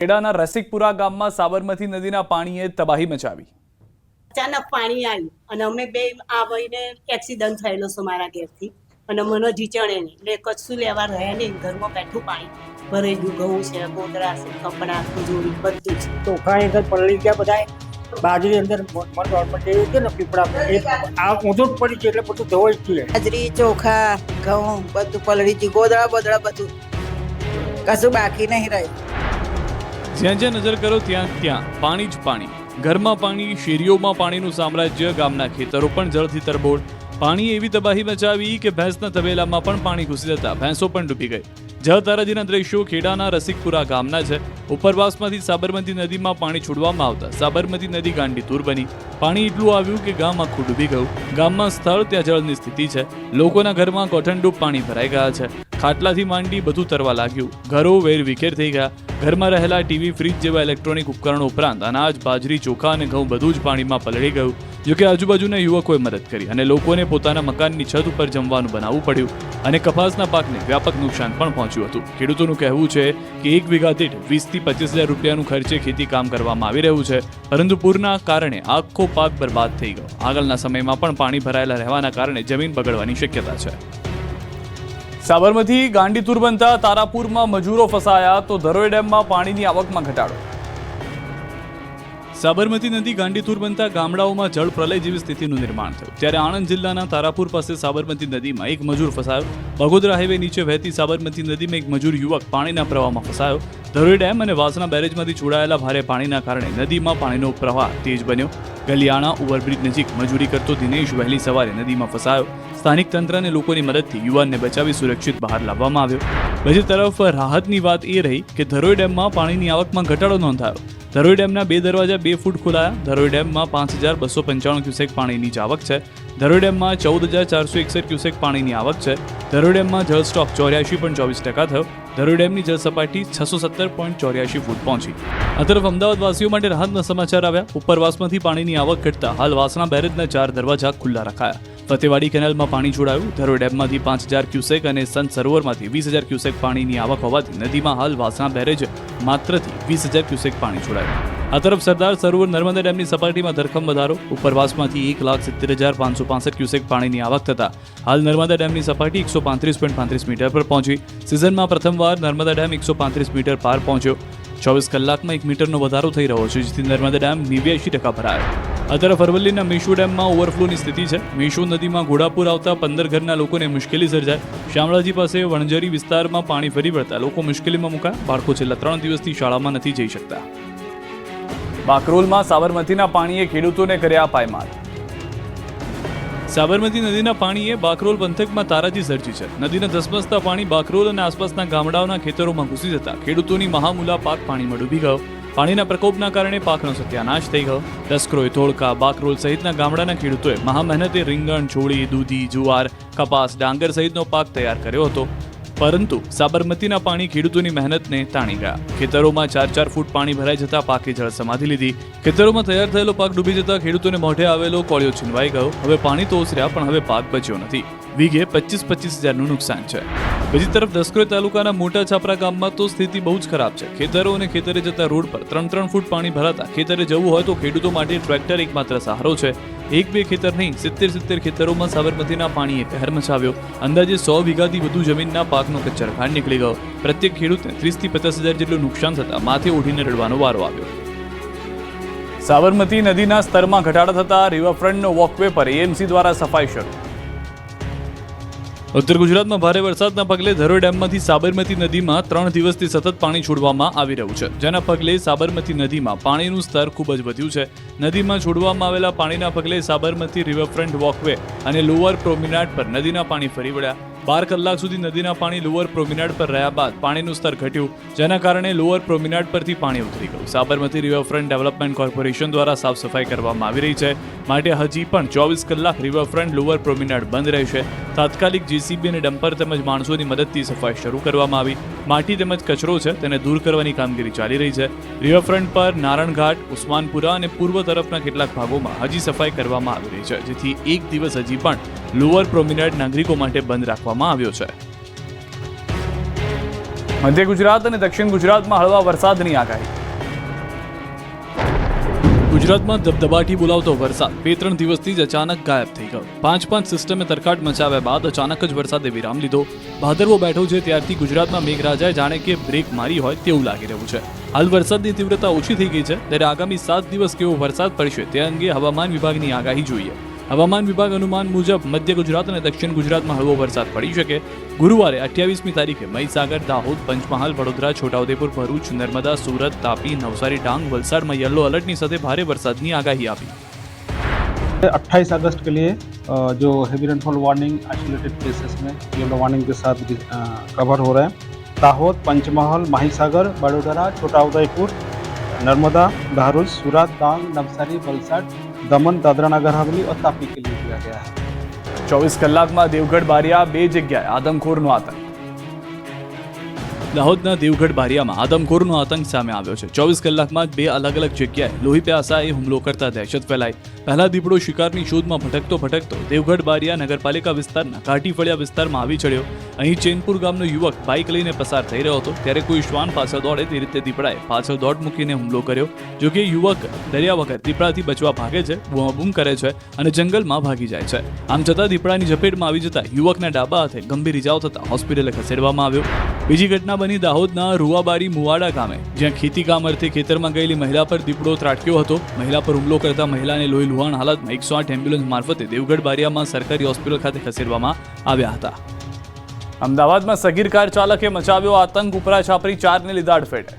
ખેડાના રસિકપુરા ગામમાં સાબરમતી નદીના પાણીએ તબાહી મચાવી. અચાનક પાણી આવ્યું અને અમે બે આ ભાઈને એક્સિડન્ટ થયેલો છે મારા ઘેરથી અને મને જીચણે નહીં એટલે કશું લેવા રહ્યા નહીં. ઘરમાં બેઠું પાણી ભરાઈ ગયું. ઘઉં છે, ગોદરા છે, કપડાં, તિજોરી બધું છે. ચોખા અંદર પલળી ગયા બધા. બાજરી અંદર છે ને પીપળા આ ઊંધું જ પડી છે એટલે બધું ધોવાઈ છે. બાજરી, ચોખા, ઘઉં બધું પલળી ગયું. ગોદડા બોદડા બધું કશું બાકી નહીં રહ્યું. જ્યાં જ્યાં નજર કરો ત્યાં ત્યાં પાણી જ પાણી. ઘરમાં પાણી, શેરીઓમાં પાણીનું સામ્રાજ્ય, ગામના ખેતરો પણ જળથી તરબોળ. પાણીએ એવી તબાહી મચાવી કે ભેંસના તબેલામાં પણ પાણી ઘૂસી જતા ભેંસો પણ ડૂબી ગઈ. જળ તારાજીના દ્રશ્યો ખેડાના રસિકપુરા ગામના છે. ઉપરવાસમાંથી સાબરમતી નદીમાં પાણી છોડવામાં આવતા સાબરમતી નદી ગાંડીતુર બની. પાણી એટલું આવ્યું કે ગામ આખું ડૂબી ગયું. ગામમાં સ્થળ ત્યાં જળની સ્થિતિ છે. લોકોના ઘરમાં ગોઠણડૂબ પાણી ભરાઈ ગયા છે. ખાટલાથી માંડી બધું તરવા લાગ્યું. ઘરો વેર વિખેર થઈ ગયા. ઘરમાં રહેલા ટીવી, ફ્રીજ જેવા ઇલેક્ટ્રોનિક ઉપકરણો ઉપરાંત અનાજ, બાજરી, ચોખા અને ઘઉં બધું જ પાણીમાં પલળી ગયું. જોકે આજુબાજુના યુવકોએ મદદ કરી અને લોકોને પોતાના મકાનની છત ઉપર જમવાનું બનાવવું પડ્યું અને કપાસના પાકને વ્યાપક નુકસાન પણ પહોંચ્યું હતું. ખેડૂતોનું કહેવું છે કે 1 વીઘા દીઠ 20 થી 25 હજાર રૂપિયાનું ખર્ચે ખેતી કામ કરવામાં આવી રહ્યું છે, પરંતુ પૂરના કારણે આખો પાક બરબાદ થઈ ગયો. આગળના સમયમાં પણ પાણી ભરાયેલા રહેવાના કારણે જમીન બગડવાની શક્યતા છે. સાબરમતી ગાંડીતુર બનતા તારાપુરમાં મજૂરો ફસાયા તો ધરોઈ ડેમમાં પાણીની આવકમાં ઘટાડો. સાબરમતી નદી ગાંડીતુર બનતા ગામડાઓમાં જળ પ્રલય જેવી સ્થિતિનું નિર્માણ થયું. ત્યારે આણંદ જિલ્લાના તારાપુર પાસે સાબરમતી નદીમાં એક મજૂર ફસાયો. બગોદરા હાઈવે નીચે વહેતી સાબરમતી નદીમાં એક મજૂર યુવક પાણીના પ્રવાહમાં ફસાયો. ધરોઈ ડેમ અને વાસણા બેરેજમાંથી છોડાયેલા ભારે પાણીના કારણે નદીમાં પાણીનો પ્રવાહ તેજ બન્યો. ગલિયાણા ઓવરબ્રિજ નજીક મજૂરી કરતો દિનેશ વહેલી સવારે નદીમાં ફસાયો. સ્થાનિક તંત્ર અને લોકોની મદદથી યુવાનને બચાવી સુરક્ષિત બહાર લાવવામાં આવ્યો. બીજી તરફ રાહતની વાત એ રહી કે ધરોઈ ડેમમાં પાણીની આવકમાં ઘટાડો નોંધાયો. ધરોઈ ડેમના 2 દરવાજા 2 ફૂટ ખોલાયા. ધરોઈ ડેમમાં 5295 ક્યુસેક પાણીની આવક છે. ધરોઈ ડેમમાં 14461 ક્યુસેક પાણીની આવક છે. ધરોઈ ડેમમાં જળ સ્ટોક 84.24% થયો. ધરોઈ ડેમની જળ સપાટી 670.84 ફૂટ પહોંચી. આ તરફ અમદાવાદવાસીઓ માટે રાહતના સમાચાર આવ્યા. ઉપરવાસમાંથી પાણીની આવક ઘટતા હાલ વાસણા બેરેજના 4 દરવાજા ખુલ્લા રખાયા. ફતેવાડી કેનાલમાં પાણી છોડાયું. ધરોઈ ડેમમાંથી 5000 ક્યુસેક અને સંત સરોવરમાંથી 20000 ક્યુસેક પાણીની આવક હોવાથી નદીમાં હાલ વાસણા બેરેજ માત્રથી 20000 ક્યુસેક પાણી છોડાયું. આ તરફ સરદાર સરોવર નર્મદા ડેમની સપાટીમાં ધરખમ વધારો. ઉપરવાસમાંથી 1,70,565 ક્યુસેક પાણીની આવક થતા હાલ નર્મદા ડેમની સપાટી 135.35 મીટર પર પહોંચી. સિઝનમાં પ્રથમવાર નર્મદા ડેમ 135 મીટર પાર પહોંચ્યો. 24 કલાકમાં 1 મીટરનો વધારો થઈ રહ્યો છે, જેથી નર્મદા ડેમ 89% ભરાયો. આ તરફ અરવલ્લીના મેશુ ડેમમાં ઓવરફ્લોની સ્થિતિ છે. મેશુ નદીમાં ઘોડાપુર આવતા 15 ઘરના લોકોને મુશ્કેલી સર્જાય. શામળાજી પાસે વણઝરી વિસ્તારમાં પાણી ફરી વળતા લોકો મુશ્કેલીમાં મુકાયા. બાળકો છેલ્લા 3 દિવસથી શાળામાં નથી જઈ શકતા. બાકરોલમાં સાબરમતીના પાણીએ ખેડૂતોને કર્યા પાયમાલ. સાબરમતી નદીના પાણીએ બાકરોલ પંથકમાં તારાજી સર્જી છે. નદીના ધસમસતા પાણી બાકરોલ અને આસપાસના ગામડાઓના ખેતરોમાં ઘૂસી જતા ખેડૂતોની મહામૂલા પાક પાણીમાં ડૂબી ગયો. પાણીના પ્રકોપના કારણે પાકનો સત્યાનાશ થઈ ગયો. દસક્રોય, ધોળકા, બાકરોલ સહિતના ગામડાના ખેડૂતોએ મહામહેનતે રીંગણ, ચોળી, દૂધી, જુવાર, કપાસ, ડાંગર સહિતનો પાક તૈયાર કર્યો હતો, પરંતુ સાબરમતીના પાણી ખેડૂતોની મહેનતને તાણી ગયા. ખેતરોમાં 4-4 ફૂટ પાણી ભરાઈ જતા પાકે જળ સમાધિ લીધી. ખેતરોમાં તૈયાર થયેલો પાક ડૂબી જતા ખેડૂતોને મોઢે આવેલો કોળિયો છીનવાઈ ગયો. હવે પાણી તો ઓસર્યા, પણ હવે પાક બચ્યો નથી. વીઘે 25-25 હજારનું નુકસાન છે. બીજી તરફ દસક્રોય તાલુકાના મોટા છાપરા ગામમાં તો સ્થિતિ બહુ જ ખરાબ છે. ખેતરો અને ખેતરે જતા રોડ પર 3-3 ફૂટ પાણી ભરાતા ખેતરે જવું હોય તો ખેડૂતો માટે ટ્રેક્ટર એકમાત્ર સહારો છે. 1-2 ખેતર નહીં, 70-70 ખેતરોમાં સાબરમતીના પાણીએ કહેર મચાવ્યો. અંદાજે 100 વીઘાથી વધુ જમીનના પાકનો કચ્ચરખાંડ નીકળી ગયો. પ્રત્યેક ખેડૂતને 30 થી 50 હજાર જેટલું નુકસાન થતા માથે ઓઢીને રડવાનો વારો આવ્યો. સાબરમતી નદીના સ્તરમાં ઘટાડો થતા રિવરફ્રન્ટનો વોકવે પર એએમસી દ્વારા સફાઈ શરૂ. ઉત્તર ગુજરાતમાં ભારે વરસાદના પગલે ધરોઈ ડેમમાંથી સાબરમતી નદીમાં 3 દિવસથી સતત પાણી છોડવામાં આવી રહ્યું છે, જેના પગલે સાબરમતી નદીમાં પાણીનું સ્તર ખૂબ જ વધ્યું છે. નદીમાં છોડવામાં આવેલા પાણીના પગલે સાબરમતી રિવરફ્રન્ટ વોકવે અને લોઅર પ્રોમિનાડ પર નદીના પાણી ફરી વળ્યા. 12 કલાક સુધી નદીના પાણી લોઅર પ્રોમિનાડ પર રહ્યા બાદ પાણીનું સ્તર ઘટ્યું, જેના કારણે લોઅર પ્રોમિનાડ પરથી પાણી ઉતરી ગયું. સાબરમતી રિવરફ્રન્ટ ડેવલપમેન્ટ કોર્પોરેશન દ્વારા સાફ સફાઈ કરવામાં આવી રહી છે, માટે હજી પણ 24 કલાક રિવરફ્રન્ટ લોઅર પ્રોમિનાડ બંધ રહેશે. તાત્કાલિક જેસીબી અને ડમ્પર તેમજ માણસોની મદદથી સફાઈ શરૂ કરવામાં આવી. માટી તેમજ કચરો છે તેને દૂર કરવાની કામગીરી ચાલી રહી છે. રિવરફ્રન્ટ પર નારણઘાટ, ઉસ્માનપુરા અને પૂર્વ તરફના કેટલાક ભાગોમાં હજી સફાઈ કરવામાં આવી રહી છે, જેથી એક દિવસ હજી પણ લોઅર પ્રોમિનાડ નાગરિકો માટે બંધ રાખવામાં આવ્યો છે. મધ્ય ગુજરાત અને દક્ષિણ ગુજરાતમાં હળવા વરસાદની આગાહી. ગુજરાતમાં ધબધબાટી બોલાવતો વરસાદ 2-3 દિવસથી જ અચાનક ગાયબ થઈ ગયો. 5 સિસ્ટમે તરખાટ મચાવ્યા બાદ અચાનક જ વરસાદે વિરામ લીધો. ભાદરવો બેઠો છે ત્યારથી ગુજરાતમાં મેઘરાજાએ જાણે કે બ્રેક મારી હોય તેવું લાગી રહ્યું છે. હાલ વરસાદની તીવ્રતા ઓછી થઈ ગઈ છે, ત્યારે આગામી 7 દિવસ કેવો વરસાદ પડશે તે અંગે હવામાન વિભાગની આગાહી જોઈએ. હવામાન વિભાગ અનુમાન મુજબ મધ્ય ગુજરાત અને દક્ષિણ ગુજરાતમાં હળવો વરસાદ પડી શકે. ગુરુવારે 28મી તારીખે મહીસાગર, દાહોદ, પંચમહાલ, વડોદરા, છોટાઉદેપુર, ભરૂચ, નર્મદા, સુરત, તાપી, નવસારી, ડાंग, वलसाड में येलो अलर्ट ની સાથે ભારે વરસાદની આગાહી આપી. 28 अगस्त के लिए जो heavy rainfall warning isolated places में येलो वार्निंग के साथ कवर हो रहे हैं. दाहोद, पंचमहल, माहीसागर, बड़ोदरा, छोटाउदेपुर, नर्मदा, भरूच, सूरत, डांग, नवसारी, वलसाड, दमन, दादरा नगर हवेली और तापी के लिए किया गया है. 24 કલાકમાં દેવગઢ બારિયા 2 જગ્યાએ આદમખોરનો આતંક. દાહોદના દેવગઢ બારિયામાં આદમખોરનો આતંક સામે આવ્યો છે. 24 કલાકમાં જ 2 અલગ જગ્યાએ લોહી પ્યાસાએ હુમલો કરતા દહેશત ફેલાઈ. પહેલા દીપડો શિકારની શોધમાં ભટકતો દેવગઢ બારિયા નગરપાલિકા વિસ્તારના ઘાટી ફળિયા વિસ્તારમાં આવી ચડ્યો. અહીં ચેનપુર ગામનો યુવક બાઇક લઈને પસાર થઈ રહ્યો હતો, ત્યારે કોઈ શ્વાન પાછળ દોડે તે રીતે દીપડાએ પાછળ દોડ મૂકીને હુમલો કર્યો. જોકે યુવક ડર્યા વગર દીપડાથી બચવા ભાગે છે, બૂમાબૂમ કરે છે અને જંગલમાં ભાગી જાય છે. આમ છતાં દીપડાની ઝપેટમાં આવી જતા યુવકના ડાબા હાથે ગંભીર ઇજાઓ થતા હોસ્પિટલે ખસેડવામાં આવ્યો. બીજી ઘટના બની દાહોદના રૂવાબારી મુવાડા ગામે, જ્યાં ખેતી કામ અર્થે ખેતરમાં ગયેલી મહિલા પર દીપડો ત્રાટક્યો હતો. મહિલા પર હુમલો કરતા મહિલાને લોહી લુહાણ હાલતમાં 108 એમ્બ્યુલન્સ મારફતે દેવગઢ બારિયામાં સરકારી હોસ્પિટલ ખાતે ખસેડવામાં આવ્યા હતા. અમદાવાદમાં સગીર કાર ચાલકે મચાવ્યો આતંક, ઉપરા છાપરી 4ને લીધા અડફેટે.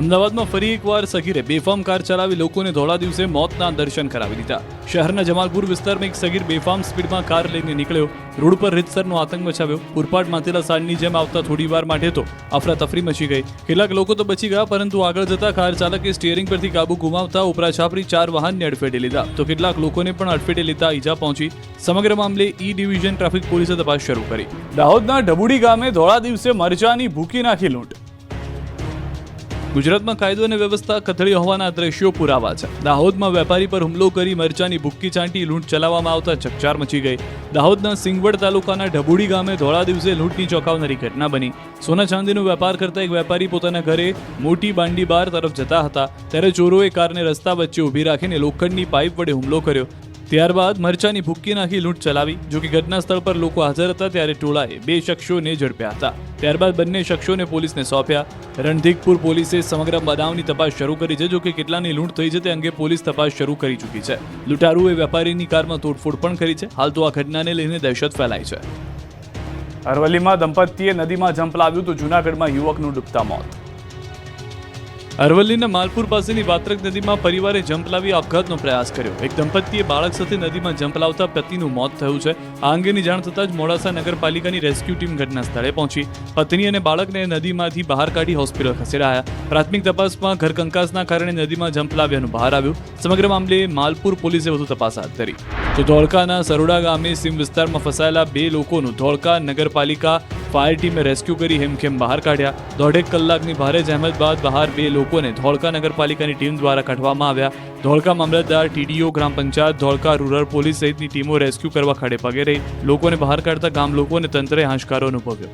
અમદાવાદમાં ફરી એકવાર સગીરે બેફામ કાર ચલાવી લોકોને ધોળા દિવસે મોતના દર્શન કરાવી દીધા. શહેરના જમાલપુર વિસ્તારમાં એક સગીર બેફામ સ્પીડમાં કાર લઈને નીકળ્યો. રોડ પર રીતસરનો આતંક મચાવ્યો. પૂરપાટ માથેલા સાંજની જેમ આવતા થોડી વાર માટે તો અફરાતફરી મચી ગઈ. કેટલાક લોકો તો બચી ગયા, પરંતુ આગળ જતા કાર ચાલકે સ્ટીયરિંગ પરથી કાબુ ગુમાવતા ઉપરા છાપરી 4 વાહનને અડફેટે લીધા, તો કેટલાક લોકોને પણ અડફેટે લેતા ઈજા પહોંચી. સમગ્ર મામલે ઈ ડિવિઝન ટ્રાફિક પોલીસે તપાસ શરૂ કરી. દાહોદના ઢબુડી ગામે ધોળા દિવસે મરચાની ભૂકી નાખી લૂંટ. ગુજરાતમાં કાયદો અને વ્યવસ્થા કથળી હોવાના દ્રશ્યો પુરાવા છે. દાહોદમાં વેપારી પર હુમલો કરી મરચાની ભૂક્કી ચાંટી લૂંટ ચલાવવામાં આવતા ચકચાર મચી ગઈ. દાહોદના સિંગવડ તાલુકાના ઢબુડી ગામે ધોળા દિવસે લૂંટની ચોંકાવનારી ઘટના બની. સોના ચાંદીનો વેપાર કરતા એક વેપારી પોતાના ઘરે મોટી બાંડી બાર તરફ જતા હતા, ત્યારે ચોરોએ કારને રસ્તા વચ્ચે ઊભી રાખીને લોખંડની પાઇપ વડે હુમલો કર્યો. ત્યારબાદ મરચાની ભૂક્કી નાખી લૂંટ ચલાવી. જોકે ઘટના સ્થળ પર લોકો હાજર હતા, ત્યારે ટોળાએ 2 શખ્સોને ઝડપ્યા હતા. ત્યારબાદ બંને શખ્સોને પોલીસને સોંપ્યા. રણધીકપુર પોલીસે સમગ્ર બનાવની તપાસ શરૂ કરી છે. જોકે કેટલાની લૂંટ થઈ છે તે અંગે પોલીસ તપાસ શરૂ કરી ચૂકી છે. લૂંટારુએ વેપારીની કારમાં તોડફોડ પણ કરી છે. હાલ તો આ ઘટનાને લઈને દહેશત ફેલાઈ છે. અરવલ્લીમાં દંપતીએ નદીમાં ઝંપલાવ્યું તો જૂનાગઢમાં યુવકનું ડૂબતા મોત. અરવલ્લીના માલપુર પાસેની વાત્રક નદીમાં પરિવારે ઝંપલાવી આપઘાતનો પ્રયાસ કર્યો. એક દંપતીએ બાળક સાથે નદીમાં ઝંપલાવતા પતિનું મોત થયું છે. આ અંગેની જાણ થતાં જ મોડાસા નગરપાલિકાની રેસ્ક્યુ ટીમ ઘટના સ્થળે પહોંચી. પત્ની અને બાળકને નદીમાંથી બહાર કાઢી હોસ્પિટલ ખસેડાયા. પ્રાથમિક તપાસમાં ઘરકંકાસના કારણે નદીમાં ઝંપલાવ્યાનું બહાર આવ્યું. સમગ્ર મામલે માલપુર પોલીસે વધુ તપાસ હાથ ધરી. તો ધોળકાના સરોડા ગામે સીમ વિસ્તારમાં ફસાયેલા 2 લોકોનું ધોળકા નગરપાલિકા ફાયર ટીમે રેસ્ક્યુ કરી હેમખેમ બહાર કાઢ્યા. 1.5 કલાકની ભારે જહેમત બાદ બહાર 2 લોકોને ધોળકા નગરપાલિકાની ટીમ દ્વારા કાઢવામાં આવ્યા. ધોળકા મામલતદાર, TDO, ગ્રામ પંચાયત, ધોળકા રૂરલ પોલીસ સહિતની ટીમો રેસ્ક્યુ કરવા ખડે પગે રહી. લોકોને બહાર કાઢતા ગામ લોકોને તંત્રે હાશકારો અનુભવ્યો.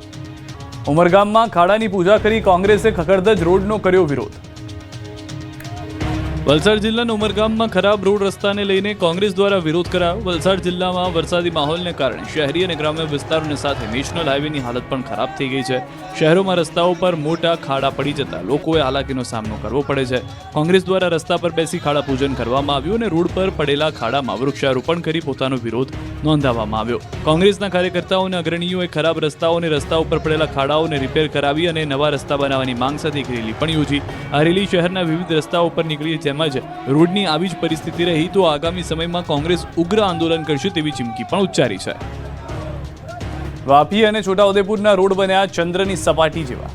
ઉમરગામમાં ખાડાની પૂજા કરી કોંગ્રેસે ખખડધજ રોડનો કર્યો વિરોધ. વલસાડ જિલ્લાના ઉમરગામમાં ખરાબ રોડ રસ્તાને લઈને કોંગ્રેસ દ્વારા વિરોધ કરાયો. વલસાડ જિલ્લામાં વરસાદી માહોલને કારણે શહેરી અને ગ્રામ્ય વિસ્તારોની સાથે નેશનલ હાઈવેની હાલત પણ ખરાબ થઈ ગઈ છે. શહેરોમાં રસ્તાઓ પર મોટા ખાડા પડી જતા લોકોએ હાલાકીનો સામનો કરવો પડે છે. કોંગ્રેસ દ્વારા રસ્તા પર બેસી ખાડા પૂજન કરવામાં આવ્યું અને રોડ પર પડેલા ખાડામાં વૃક્ષારોપણ કરી પોતાનો વિરોધ નોંધાવવામાં આવ્યો. કોંગ્રેસના કાર્યકર્તાઓ અને અગ્રણીઓએ ખરાબ રસ્તાઓ અને રસ્તા ઉપર પડેલા ખાડાઓને રિપેર કરાવી અને નવા રસ્તા બનાવવાની માંગ સાથે એક રેલી પણ યોજી. આ રેલી શહેરના વિવિધ રસ્તાઓ પર નીકળી, જેમાં જ રોડની આવી જ પરિસ્થિતિ રહી તો આગામી સમયમાં કોંગ્રેસ ઉગ્ર આંદોલન કરશે તેવી ચીમકી પણ ઉચ્ચારી છે. વાપી અને છોટાઉદેપુરના રોડ બન્યા ચંદ્રની સપાટી જેવા.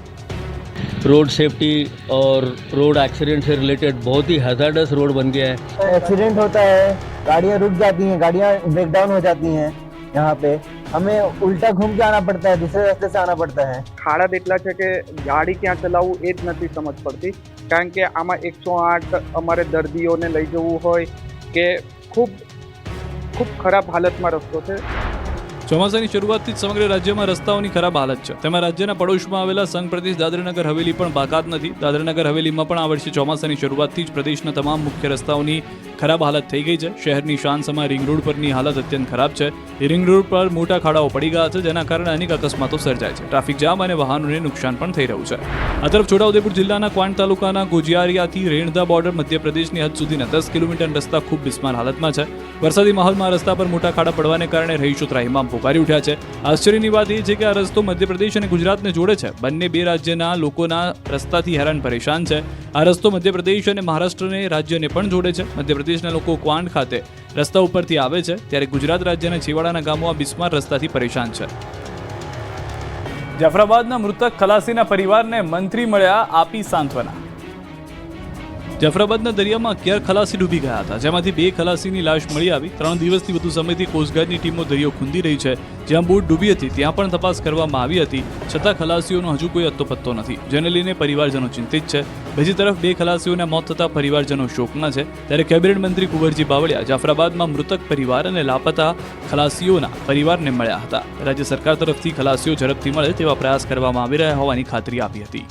रोड सेफ्टी और रोड एक्सीडेंट से रिलेटेड बहुत ही हैजार्डस रोड बन गया है. एक्सीडेंट होता है, गाड़ियाँ रुक जाती हैं, गाड़ियाँ ब्रेक डाउन हो जाती हैं. यहाँ पे हमें उल्टा घूम के आना पड़ता है, दूसरे रास्ते से आना पड़ता है. ખાડા એટલા છે કે ગાડી ક્યાં ચલાવવું એ જ નથી સમજ પડતી, કારણ કે આમાં 108 અમારે દર્દીઓને લઈ જવું હોય કે ખૂબ ખરાબ હાલતમાં રસ્તો છે. ચોમાસાની શરૂઆતથી જ સમગ્ર રાજ્યમાં રસ્તાઓની ખરાબ હાલત છે. તેમાં રાજ્યના પડોશમાં આવેલા સંઘ પ્રદેશ દાદરાનગર હવેલી પણ બાકાત નથી. દાદરાનગર હવેલીમાં પણ આ વર્ષે ચોમાસાની શરૂઆતથી જ પ્રદેશના તમામ મુખ્ય રસ્તાઓની ખરાબ હાલત થઈ ગઈ છે. શહેરની શાનસમા રિંગ રોડ પરની હાલત અત્યંત ખરાબ છે. એ રિંગ રોડ પર મોટા ખાડાઓ પડી ગયા છે, જેના કારણે અનેક અકસ્માતો સર્જાય છે. ટ્રાફિક જામ અને વાહનોને નુકસાન પણ થઈ રહ્યું છે. આ તરફ છોટાઉદેપુર જિલ્લાના ક્વાંટ તાલુકાના ગોજિયારિયાથી રેણદા બોર્ડર મધ્યપ્રદેશની હદ સુધીના 10 કિલોમીટર રસ્તા ખૂબ બિસ્માર હાલતમાં છે. વરસાદી માહોલમાં રસ્તા પર મોટા ખાડા પડવાને કારણે રહીશો ત્રાહિમામ પોકારી ઉઠ્યા છે. આશ્ચર્યની વાત એ છે કે આ રસ્તો મધ્યપ્રદેશ અને ગુજરાતને જોડે છે. બંને બે રાજ્યના લોકોના રસ્તાથી હેરાન પરેશાન છે. આ રસ્તો મધ્યપ્રદેશ અને મહારાષ્ટ્રને રાજ્યને પણ જોડે છે. મધ્યપ્રદેશના લોકો ક્વાંટ ખાતે રસ્તા ઉપરથી આવે છે, ત્યારે ગુજરાત રાજ્યના છેવાડાના ગામો આ બિસ્માર રસ્તાથી પરેશાન છે. જાફરાબાદના મૃતક ખલાસીના પરિવારને મંત્રી મળ્યા, આપી સાંત્વના. જાફરાબાદના દરિયામાં 11 ખલાસી ડૂબી ગયા હતા, જેમાંથી 2 ખલાસીની લાશ મળી આવી. 3 દિવસથી વધુ સમયથી કોસ્ટગાર્ડની ટીમો દરિયો ખૂંદી રહી છે. જ્યાં બોટ ડૂબી હતી ત્યાં પણ તપાસ કરવામાં આવી હતી, છતાં ખલાસીઓનો હજુ કોઈ અત્તોપત્તો નથી, જેને લઈને પરિવારજનો ચિંતિત છે. બીજી તરફ 2 ખલાસીઓના મોત થતા પરિવારજનો શોકમાં છે. ત્યારે કેબિનેટ મંત્રી કુંવરજી બાવળિયા જાફરાબાદમાં મૃતક પરિવાર અને લાપતા ખલાસીઓના પરિવારને મળ્યા હતા. રાજ્ય સરકાર તરફથી ખલાસીઓ ઝડપથી મળે તેવા પ્રયાસ કરવામાં આવી રહ્યા હોવાની ખાતરી આપી હતી.